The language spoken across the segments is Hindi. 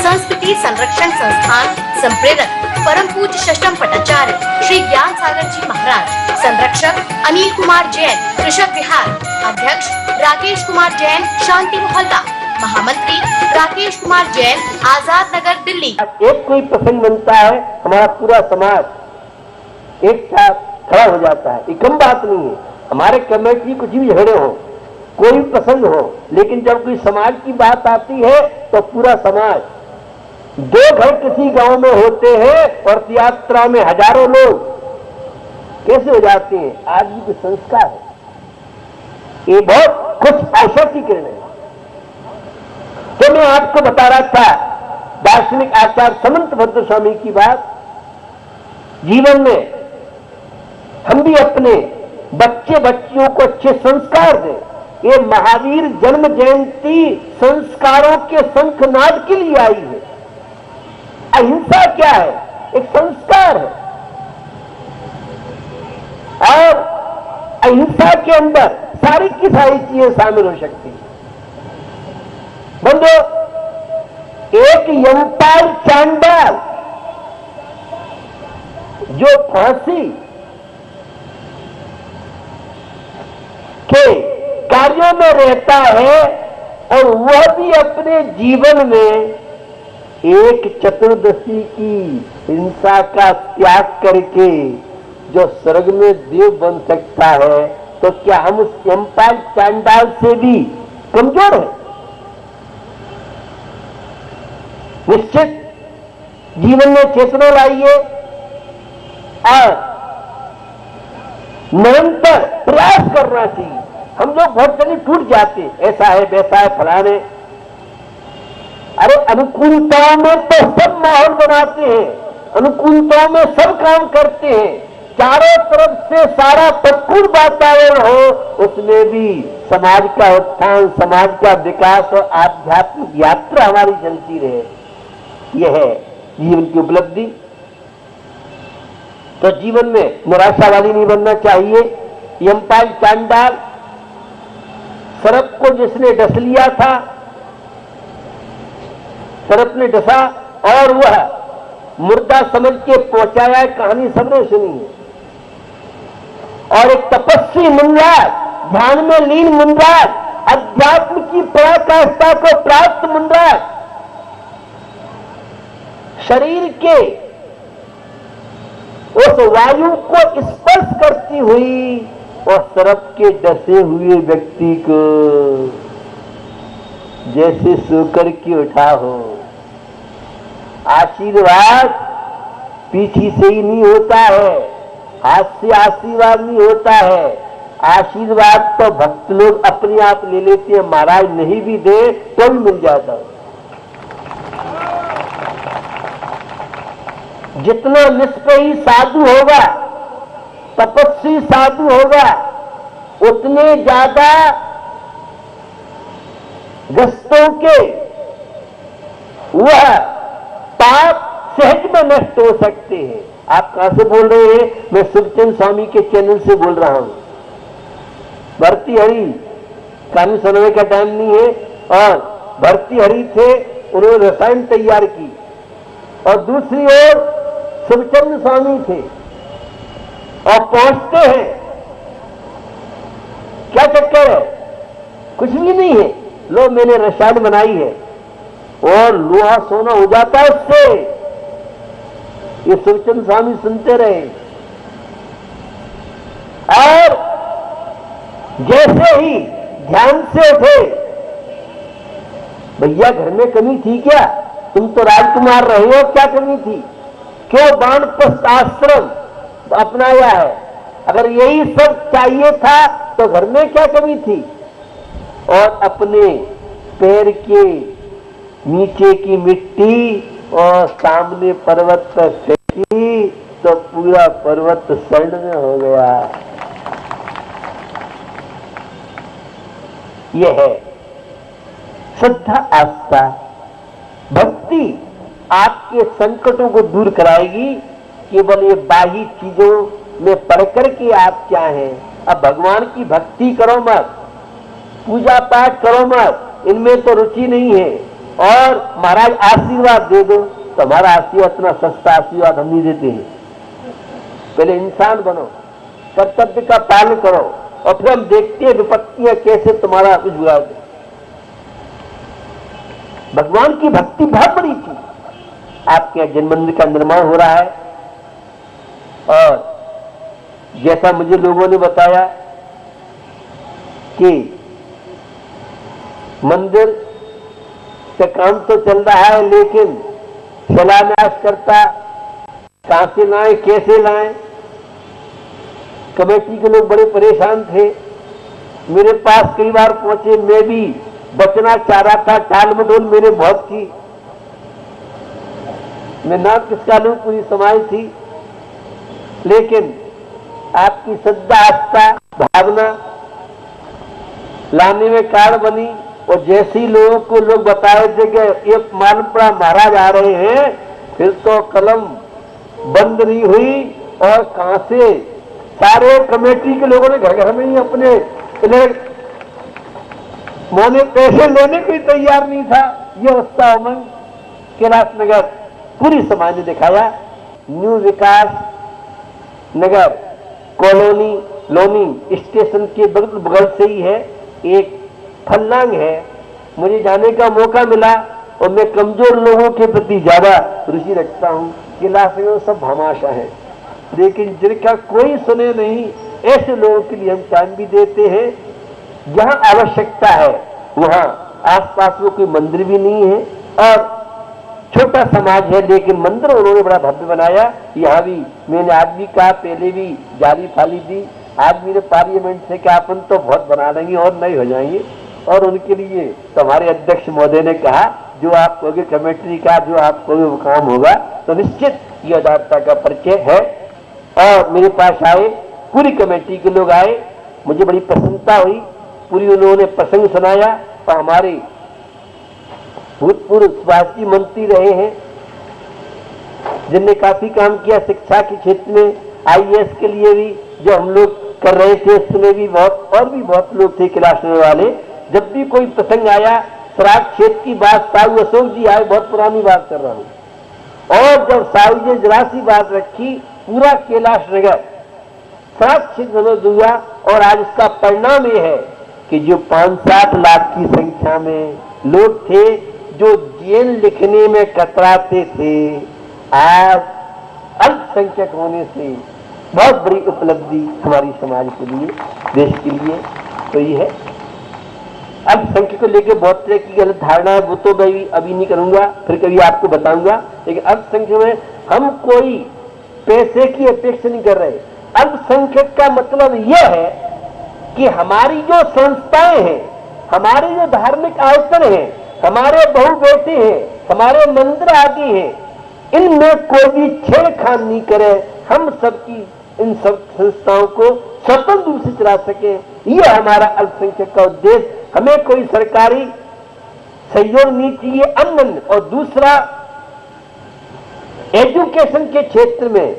संस्कृति संरक्षण संस्थान संप्रेरक परम पूज्य षष्ठम पटाचार्य श्री ज्ञान सागर जी महाराज, संरक्षक अनिल कुमार जैन, कृषक विहार, अध्यक्ष राकेश कुमार जैन, शांति मोहल्ला, महामंत्री राकेश कुमार जैन, आजाद नगर, दिल्ली। एक कोई प्रसंग बनता है, हमारा पूरा समाज एक साथ खड़ा हो जाता है। एक कम बात नहीं है, हमारे कमेटी कुछ भी झगड़े हो, कोई भी प्रसंग हो, लेकिन जब कोई समाज की बात आती है तो पूरा समाज, दो घर किसी गांव में होते हैं और यात्रा में हजारों लोग कैसे हो जाते हैं। आज भी संस्कार है, ये बहुत कुछ आशा की किरण है। तो मैं आपको बता रहा था दार्शनिक आचार्य समंत भद्र स्वामी की बात। जीवन में हम भी अपने बच्चे बच्चियों को अच्छे संस्कार दें। ये महावीर जन्म जयंती संस्कारों के शंखनाद के लिए आई है। अहिंसा क्या है? एक संस्कार है, और अहिंसा के अंदर सारी की सारी चीजें शामिल हो सकती है। बंदो, एक यमपाल चांडाल जो फांसी के कार्यों में रहता है, और वह भी अपने जीवन में एक चतुर्दशी की हिंसा का त्याग करके जो स्वर्ग में देव बन सकता है, तो क्या हम उस यमपाल चांडाल से भी कमजोर हैं? निश्चित जीवन में चेतना लाइए और निरंतर प्रयास करना चाहिए। हम लोग बहुत जल्दी टूट जाते, ऐसा है वैसा है फलाने। अरे अनुकूलताओं में तो सब माहौल बनाते हैं, अनुकूलताओं में सब काम करते हैं, चारों तरफ से सारा प्रतिकूल वातावरण हो, उसमें भी समाज का उत्थान, समाज का विकास और आध्यात्मिक यात्रा हमारी चलती रहे। यह है जीवन की उपलब्धि। तो जीवन में निराशावादी नहीं बनना चाहिए। यमपाल चांडाल सर्प को जिसने डस लिया था, सर्प ने डसा और वह मुर्दा समझ के पहुंचाया, कहानी सबने सुनी है। और एक तपस्वी मुनराज, ध्यान में लीन मुनराज, अध्यात्म की पराकाष्ठा को प्राप्त मुनराज, शरीर के उस वायु को स्पर्श करती हुई और सर्प के डसे हुए व्यक्ति को जैसे सोकर के उठा हो। आशीर्वाद पीछे से ही नहीं होता है, हाथ से आशीर्वाद नहीं होता है। आशीर्वाद तो भक्त लोग अपने आप ले लेते हैं, महाराज नहीं भी दे तो भी मिल जाता है। जितना निष्पयी साधु होगा, तपस्वी साधु होगा, उतने ज्यादा ग्रस्तों के वह पाप सहज में नष्ट हो सकते हैं। आप कहां से बोल रहे हैं? मैं सुखचंद स्वामी के चैनल से बोल रहा हूं। भर्तृहरि कहानी सुनने का टाइम नहीं है, और भर्तृहरि थे, उन्होंने रसायन तैयार की, और दूसरी ओर सुखचंद स्वामी थे, और पहुंचते हैं। क्या चक्कर है? कुछ भी नहीं है। लो मैंने रसायन बनाई है, और लोहा सोना हो जाता है उससे। ये सुखचंद स्वामी सुनते रहे, और जैसे ही ध्यान से उठे, भैया घर में कमी थी क्या? तुम तो राजकुमार रहे हो, क्या कमी थी? क्यों वानप्रस्थ आश्रम अपनाया है? अगर यही सब चाहिए था तो घर में क्या कमी थी? और अपने पैर के नीचे की मिट्टी और सामने पर्वत पर फेंकी तो पूरा पर्वत स्वर्ण में हो गया। यह है श्रद्धा, आस्था, भक्ति आपके संकटों को दूर कराएगी। केवल ये बाह्य चीजों में पढ़ करके आप क्या हैं? अब भगवान की भक्ति करो मत, पूजा पाठ करो मत, इनमें तो रुचि नहीं है। और महाराज आशीर्वाद दे दो, तो हमारा आशीर्वाद इतना सस्ता आशीर्वाद हम नहीं देते हैं। पहले इंसान बनो, कर्तव्य का पालन करो, और फिर हम देखते हैं विपत्तियां कैसे तुम्हारा कुछ बिगाड़ दे। भगवान की भक्ति बहुत बड़ी चीज। आपके यहाँ जन्म मंदिर का निर्माण हो रहा है, और जैसा मुझे लोगों ने बताया कि मंदिर का काम तो चल रहा है, लेकिन शिलान्यास करता कहां से लाएं, कैसे लाएं। कमेटी के लोग बड़े परेशान थे, मेरे पास कई बार पहुंचे, मैं भी बचना चाह रहा था, टाल मटोल मैंने बहुत की। मैं ना किसका लूं, पूरी समाज थी, लेकिन आपकी श्रद्धा, आस्था, भावना लाने में कारण बनी। और जैसे ही लोगों को लोग बताए थे कि एक मालपुरा महाराज आ रहे हैं, फिर तो कलम बंद नहीं हुई, और कहां से सारे कमेटी के लोगों ने घर घर में ही अपने मोने पैसे लेने को ही तैयार नहीं था। ये अवस्था उमंग कैलाश नगर पूरी समाज ने दिखाया। न्यू विकास नगर कॉलोनी लोनी स्टेशन के बगल से ही है, एक फल्लांग है। मुझे जाने का मौका मिला, और मैं कमजोर लोगों के प्रति ज्यादा रुचि रखता हूँ। कैलाश नगर सब भामाशा है, लेकिन जिनका कोई सुने नहीं, ऐसे लोगों के लिए हम टाइम भी देते हैं। जहां आवश्यकता है वहां आसपास में कोई मंदिर भी नहीं है, और छोटा समाज है, लेकिन मंदिर उन्होंने बड़ा भव्य बनाया। यहाँ भी मैंने आज भी कहा, पहले भी जाली फाली दी, आज मेरे पार्लियामेंट से कि अपन तो बहुत बना लेंगे और नहीं हो जाएंगे। और उनके लिए तो हमारे अध्यक्ष महोदय ने कहा, जो आप कहोगे कमेटी का, जो आप कहोगे वो काम होगा, तो निश्चित ये उदारता का परिचय है। और मेरे पास आए, पूरी कमेटी के लोग आए, मुझे बड़ी प्रसन्नता हुई। पूरी उन्होंने प्रसंग सुनाया, और हमारे भूतपूर्व स्वास्थ्य मंत्री रहे हैं, जिनने काफी काम किया शिक्षा के क्षेत्र में, आईएएस के लिए भी जो हम लोग कर रहे थे, उसमें भी बहुत, और भी बहुत लोग थे कैलाश नगर वाले। जब भी कोई प्रसंग आया, श्राद्ध क्षेत्र की बात, साहू अशोक जी आए, बहुत पुरानी बात कर रहा हूं, और जब साहू जी जरा सी बात रखी, पूरा कैलाश नगर श्राद्ध क्षेत्र हुआ। और आज उसका परिणाम यह है कि जो 5-7 लाख की संख्या में लोग थे जो जीएन लिखने में कतराते थे, आज अल्पसंख्यक होने से बहुत बड़ी उपलब्धि हमारी समाज के लिए, देश के लिए तो ये है। अल्पसंख्यक को लेकर बहुत तरह की गलत धारणा है, वो तो मैं अभी नहीं करूंगा, फिर कभी आपको बताऊंगा। लेकिन अल्पसंख्यक में हम कोई पैसे की अपेक्षा नहीं कर रहे। अल्पसंख्यक का मतलब यह है कि हमारी जो संस्थाएं हैं, हमारे जो धार्मिक आयतन हैं, हमारे बहु बेटे हैं, हमारे मंदिर आदि हैं, इनमें कोई भी छेड़खानी नहीं करे। हम सबकी इन सब संस्थाओं को स्वतंत्र रूप से चला सके, यह हमारा अल्पसंख्यक का उद्देश्य। हमें कोई सरकारी सहयोग नहीं चाहिए, अन्न। और दूसरा, एजुकेशन के क्षेत्र में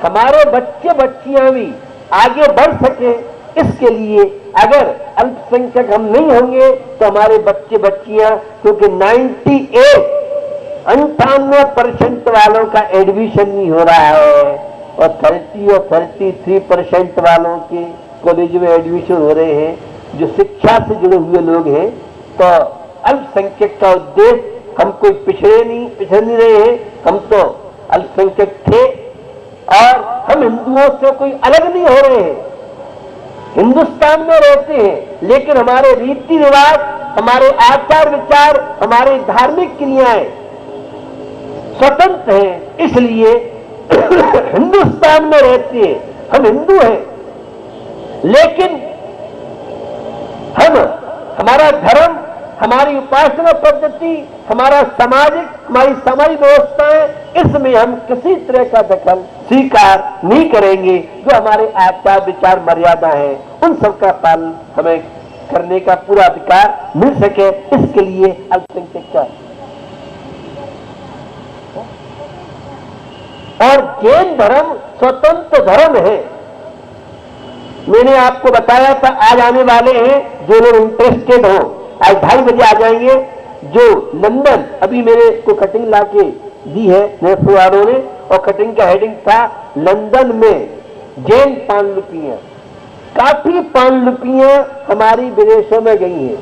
हमारे बच्चे बच्चियां भी आगे बढ़ सके, इसके लिए अगर अल्पसंख्यक हम नहीं होंगे तो हमारे बच्चे बच्चियां, क्योंकि 98% वालों का एडमिशन नहीं हो रहा है, और 30 और 33% वालों के कॉलेज में एडमिशन हो रहे हैं, जो शिक्षा से जुड़े हुए लोग हैं। तो अल्पसंख्यक का उद्देश्य, हम कोई पिछड़ नहीं रहे हैं, हम तो अल्पसंख्यक थे, और हम हिंदुओं से कोई अलग नहीं हो रहे हैं। हिंदुस्तान में रहते हैं, लेकिन हमारे रीति रिवाज, हमारे आचार विचार, हमारे धार्मिक क्रियाएं स्वतंत्र हैं, इसलिए हिंदुस्तान में रहते हैं, हम हिंदू हैं, लेकिन हमारा धर्म, हमारी उपासना पद्धति, हमारी सामाजिक व्यवस्थाएं, इसमें हम किसी तरह का दखल स्वीकार नहीं करेंगे। जो हमारे आचार विचार मर्यादा है, उन सब का पालन हमें करने का पूरा अधिकार मिल सके, इसके लिए अल्पसंख्यक का। और जैन धर्म स्वतंत्र धर्म है। मैंने आपको बताया था, आज आने वाले हैं जो लोग इंटरेस्टेड हो, आज 2:30 बजे आ जाएंगे। जो लंदन, अभी मेरे को कटिंग लाके दी है नेहरू वालों ने, और कटिंग का हेडिंग था लंदन में जैन पांडुलिपियां। काफी पांडुलिपियां हमारी विदेशों में गई हैं।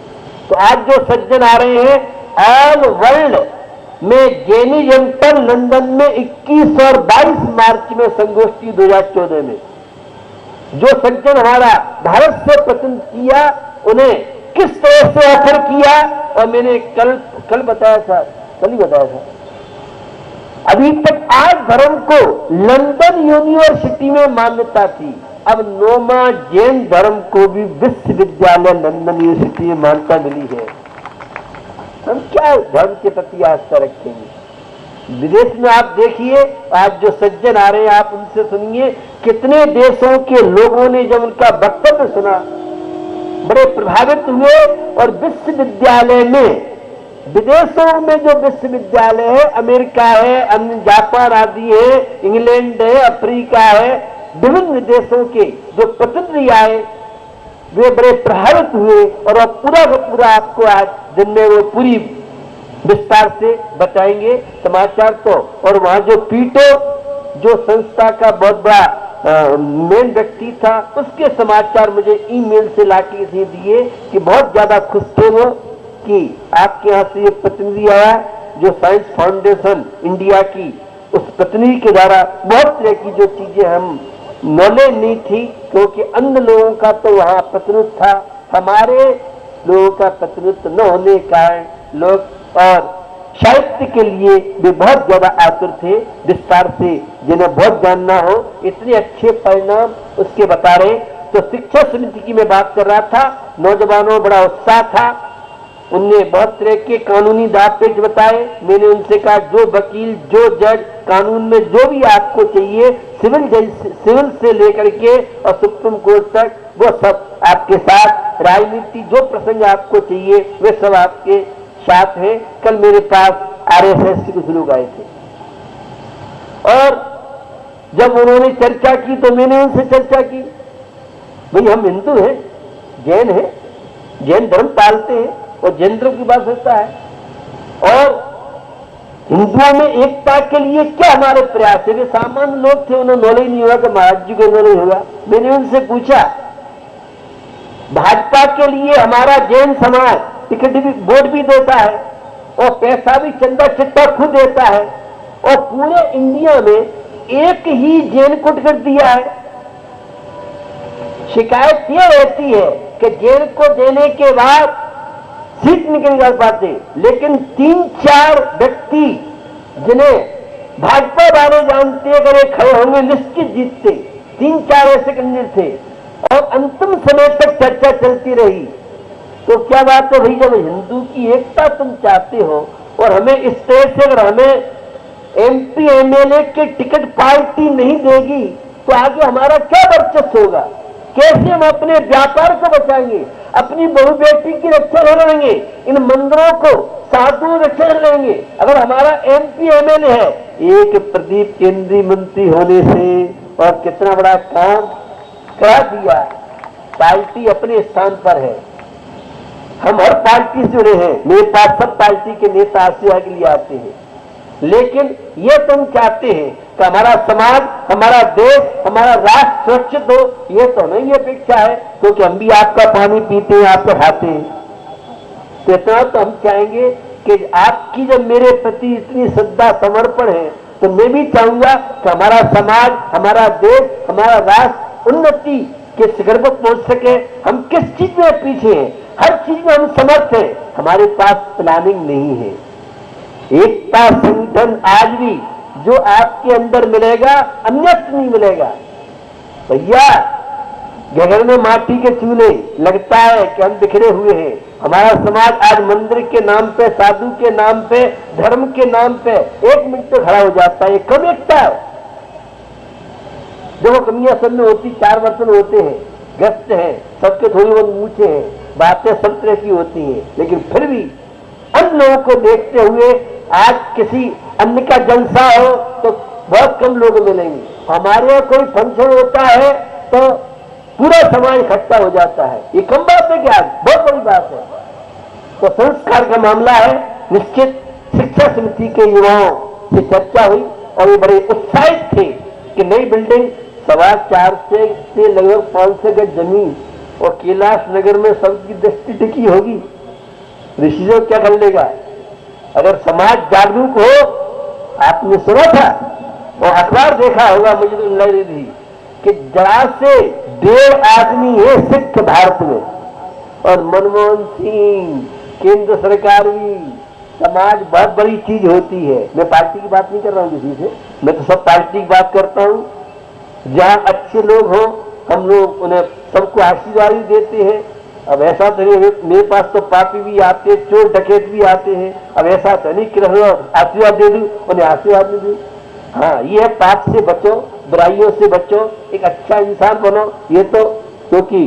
तो आज जो सज्जन आ रहे हैं, ऑल वर्ल्ड में जैनिज्म पर लंदन में 21 और 22 मार्च में संगोष्ठी 2014 में जो सज्जन हमारा भारत से पसंद किया, उन्हें किस तरह से ऑफर किया, और मैंने कल बताया था, कल ही बताया था, अभी तक आज धर्म को लंदन यूनिवर्सिटी में मान्यता थी, अब नोमा जैन धर्म को भी विश्वविद्यालय लंदन यूनिवर्सिटी में मान्यता मिली है। हम क्या धर्म के प्रति आस्था रखेंगे? विदेश में आप देखिए, आज जो सज्जन आ रहे हैं आप उनसे सुनिए, कितने देशों के लोगों ने जब उनका वक्तव्य सुना बड़े प्रभावित हुए, और विश्वविद्यालय में, विदेशों में जो विश्वविद्यालय है, अमेरिका है, अन्य जापान आदि है, इंग्लैंड है, अफ्रीका है, विभिन्न देशों के जो प्रतिनिधि आए वे बड़े प्रभावित हुए, और अब पूरा का पूरा आपको आज दिन में वो पूरी विस्तार से बताएंगे समाचार। तो और वहां जो पीटो, जो संस्था का बहुत बड़ा मेन व्यक्ति था, उसके समाचार मुझे ईमेल से लाके दिए कि बहुत ज्यादा खुश थे वो कि आपके यहाँ से ये प्रतिनिधि आया, जो साइंस फाउंडेशन इंडिया की, उस प्रतिनिधि के द्वारा बहुत तरह की जो चीजें हम नॉलेज नहीं थी, क्योंकि अन्य लोगों का तो वहाँ प्रतिनिधित्व था, हमारे लोगों का प्रतिनिधित्व न होने के कारण लोग और साहित्य के लिए वे बहुत ज्यादा आतुर थे, विस्तार से जिन्हें बहुत जानना हो, इतने अच्छे परिणाम उसके बता रहे। तो शिक्षा समिति की मैं बात कर रहा था, नौजवानों में बड़ा उत्साह था, उनने बहुत तरह के कानूनी दाव-पेच बताए। मैंने उनसे कहा जो वकील, जो जज, कानून में जो भी आपको चाहिए, सिविल से लेकर के और सुप्रीम कोर्ट तक, वो सब आपके साथ, राजनीति जो प्रसंग आपको चाहिए वे सब आपके साथ है। कल मेरे पास RSS के कुछ लोग आए थे, और जब उन्होंने चर्चा की तो मैंने उनसे चर्चा की, भाई हम हिंदू हैं, जैन हैं, जैन धर्म पालते हैं, और जैन धर्म की बात होता है, और हिंदुओं में एकता के लिए क्या हमारे प्रयास है? वे सामान्य लोग थे, उन्हें नॉलेज नहीं होगा कि महाराज जी को नॉलेज होगा। मैंने उनसे पूछा, भाजपा के लिए हमारा जैन समाज टिकट भी, वोट भी देता है, और पैसा भी, चंदा चिट्टा खुद देता है, और पूरे इंडिया में एक ही जैन को टिकट दिया है। शिकायत यह रहती है कि जैन को देने के बाद सीट निकल जा पाते, लेकिन 3-4 व्यक्ति जिन्हें भाजपा वाले जानते अगर ये खड़े होंगे निश्चित जीतते, 3-4 ऐसे कैंडिडेट थे, और अंतिम समय तक चर्चा चलती रही। तो क्या बात है भाई, जब हिंदू की एकता तुम चाहते हो और हमें इस तरह से अगर हमें MP MLA के टिकट पार्टी नहीं देगी तो आगे हमारा क्या वर्चस्व होगा? कैसे हम अपने व्यापार को बचाएंगे, अपनी बहु बेटी की रक्षा करेंगे, इन मंदिरों को साधु रक्षा लेंगे? अगर हमारा MP MLA है, एक प्रदीप केंद्रीय मंत्री होने से और कितना बड़ा काम करा दिया, पार्टी अपने स्थान पर है। हम हर पार्टी से जुड़े हैं, मेरे पास सब पार्टी के नेता सेवा के लिए आते हैं, लेकिन ये तुम चाहते हैं कि हमारा समाज, हमारा देश, हमारा राष्ट्र सुरक्षित हो, ये तो नहीं अपेक्षा है, क्योंकि हम भी आपका पानी पीते हैं, आपका खाते हैं। तो इतना तो हम चाहेंगे कि आपकी जब मेरे प्रति इतनी श्रद्धा समर्पण है, तो मैं भी चाहूंगा कि हमारा समाज, हमारा देश, हमारा राष्ट्र उन्नति के शिखर पर पहुंच सके। हम किस चीज में पीछे हैं? हर चीज में हम समर्थ हैं, हमारे पास प्लानिंग नहीं है। एकता संगठन आज भी जो आपके अंदर मिलेगा, अन्यत्र नहीं मिलेगा। भैया घर में माटी के चूल्हे, लगता है कि हम बिखरे हुए हैं। हमारा समाज आज मंदिर के नाम पे, साधु के नाम पे, धर्म के नाम पे 1 मिनट तो खड़ा हो जाता है। कम एकता है, जो कमियां सब में होती, 4 वर्षन होते हैं, ग्रस्त हैं, सबके थोड़ी बहुत मूछे हैं, बातें सब तरह की होती हैं, लेकिन फिर भी अन्य लोगों को देखते हुए आज किसी अन्य का जलसा हो तो बहुत कम लोग मिलेंगे। हमारे यहाँ कोई फंक्शन होता है तो पूरा समाज इकट्ठा हो जाता है। ये कम बात है क्या? बहुत बड़ी बात है। तो संस्कार का मामला है। निश्चित शिक्षा समिति के युवाओं से चर्चा हुई और ये बड़े उत्साहित थे कि नई बिल्डिंग 425 से लगभग 500 गज जमीन और कैलाश नगर में सबकी दृष्टि टिकी होगी। ऋषि क्या कर लेगा? अगर समाज जागरूक हो, आपने सुना था और अखबार देखा होगा, मुझे तो लग थी कि जरा से 1.5 आदमी है सिख भारत में, और मनमोहन सिंह, केंद्र सरकार भी, समाज बहुत बड़ी चीज होती है। मैं पार्टी की बात नहीं कर रहा हूं किसी से, मैं तो सब पार्टी की बात करता हूं। जहां अच्छे लोग हों, हम लोग उन्हें सबको आशीर्वाद भी देते हैं। अब ऐसा तो नहीं, मेरे पास तो पापी भी आते हैं, चोर डकैत भी आते हैं। अब ऐसा तो नहीं कि आशीर्वाद दे दूं, उन्हें आशीर्वाद नहीं दूं। हाँ, ये है पाप से बचो, बुराइयों से बचो, एक अच्छा इंसान बनो। ये तो क्योंकि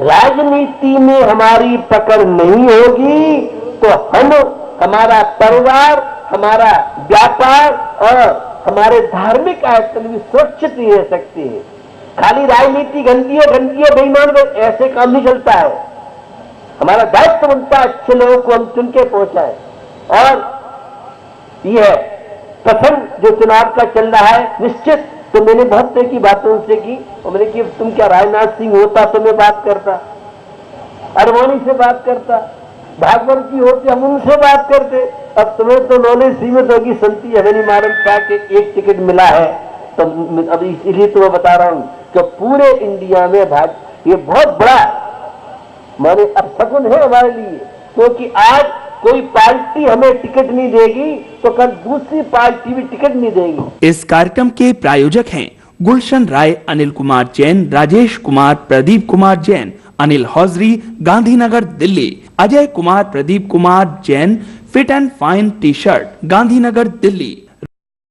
राजनीति में हमारी पकड़ नहीं होगी तो हम, हमारा परिवार, हमारा व्यापार और हमारे धार्मिक आयतन भी सुरक्षित नहीं रह सकते हैं। खाली राजनीति गंदी है बेईमान में, ऐसे काम नहीं चलता है। हमारा दायित्व बनता है अच्छे लोगों को हम चुन के पहुंचाए। और यह प्रथम जो चुनाव का चल रहा है, निश्चित तो मैंने बहुत तरह की बातों से की, और मैंने कि तुम क्या राजनाथ सिंह होता तो मैं बात करता, अडवाणी से बात करता, भागवत की होती हम उनसे बात करते। अब तुम्हें तो नॉलेज सीमित होगी, संती हवेली मारन शाह के एक टिकट मिला है, तो अब इसलिए तो मैं बता रहा हूं कि पूरे इंडिया में ये बहुत बड़ा माने अब शकुन है हमारे लिए, क्योंकि आज कोई पार्टी हमें टिकट नहीं देगी तो कल दूसरी पार्टी भी टिकट नहीं देगी। इस कार्यक्रम के प्रायोजक हैं Gulshan Rai, Anil Kumar Jain, Rajesh Kumar, Pradeep Kumar Jain, Anil hosiery, Gandhinagar Delhi, Ajay Kumar, Pradeep Kumar Jain, fit and fine T shirt, Gandhinagar Delhi.